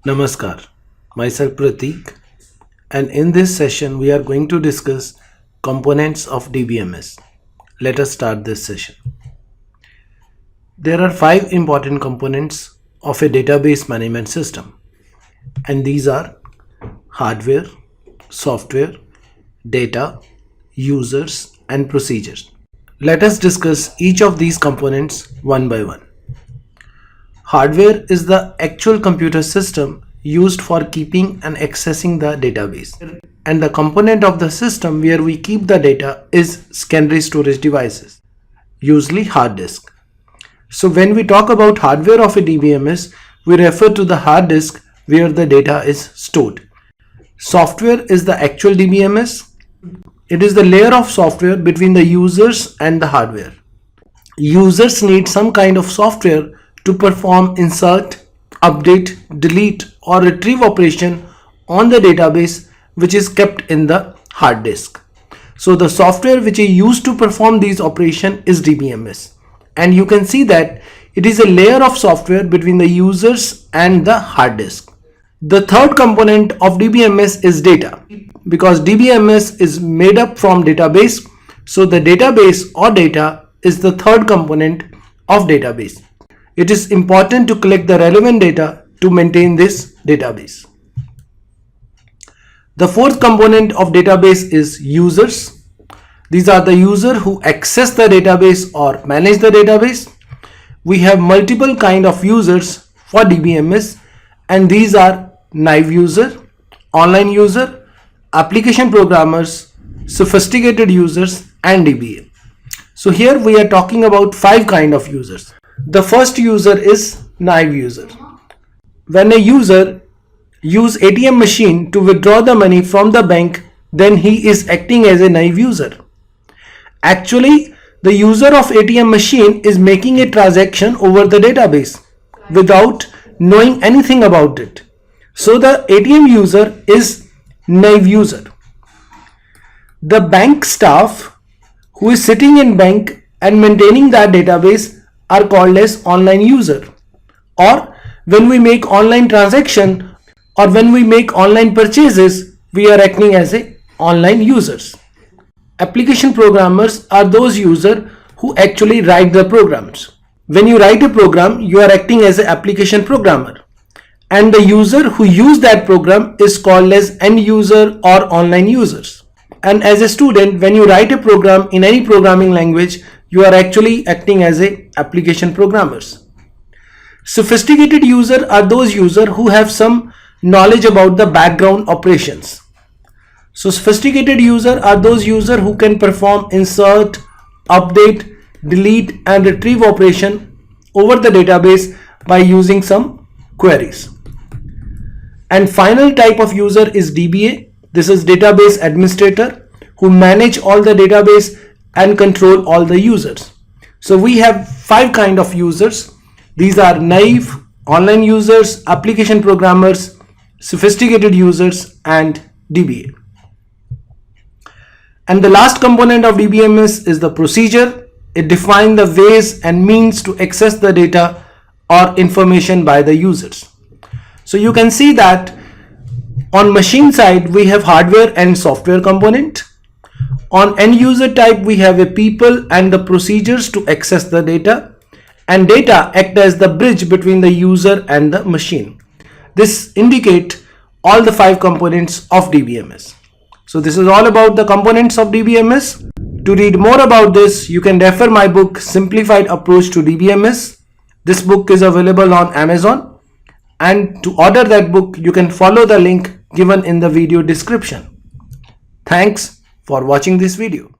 Namaskar, myself Pratik, and in this session we are going to discuss components of DBMS. Let us start this session. There are 5 important components of a database management system, and these are hardware, software, data, users, and procedures. Let us discuss each of these components one by one. Hardware is the actual computer system used for keeping and accessing the database. And the component of the system where we keep the data is secondary storage devices, usually hard disk. So when we talk about hardware of a DBMS, we refer to the hard disk where the data is stored. Software is the actual DBMS. It is the layer of software between the users and the hardware. Users need some kind of software to perform insert, update, delete or retrieve operation on the database which is kept in the hard disk. So the software which is used to perform these operations is DBMS, and you can see that it is a layer of software between the users and the hard disk. The third component of DBMS is data, because DBMS is made up from database, so the database or data is the third component of database. It is important to collect the relevant data to maintain this database. The fourth component of database is users. These are the users who access the database or manage the database. We have multiple kind of users for DBMS, and these are naive user, online user, application programmers, sophisticated users, and DBA. So here we are talking about 5 kind of users. The first user is naive user. When a user use ATM machine to withdraw the money from the bank, then he is acting as a naive user. Actually, the user of ATM machine is making a transaction over the database without knowing anything about it. So the ATM user is naive user. The bank staff who is sitting in bank and maintaining that database are called as online user. Or when we make online transaction or when we make online purchases, we are acting as a online users. Application programmers are those users who actually write the programs. When you write a program, you are acting as an application programmer, and the user who use that program is called as end user or online users. And as a student, when you write a program in any programming language, you are actually acting as a application programmers. Sophisticated users are those users who have some knowledge about the background operations. So sophisticated users are those users who can perform insert, update, delete and retrieve operation over the database by using some queries. And final type of user is DBA. This is database administrator, who manage all the database and control all the users. So we have 5 kind of users. These are naive, online users, application programmers, sophisticated users, and DBA. And the last component of DBMS is the procedure. It defines the ways and means to access the data or information by the users. So you can see that on machine side we have hardware and software component. On end user type we have a people and the procedures to access the data, and data act as the bridge between the user and the machine. This indicate all the 5 components of DBMS. So this is all about the components of DBMS. To read more about this, you can refer my book Simplified Approach to DBMS. This book is available on Amazon, and to order that book you can follow the link given in the video description. Thanks for watching this video.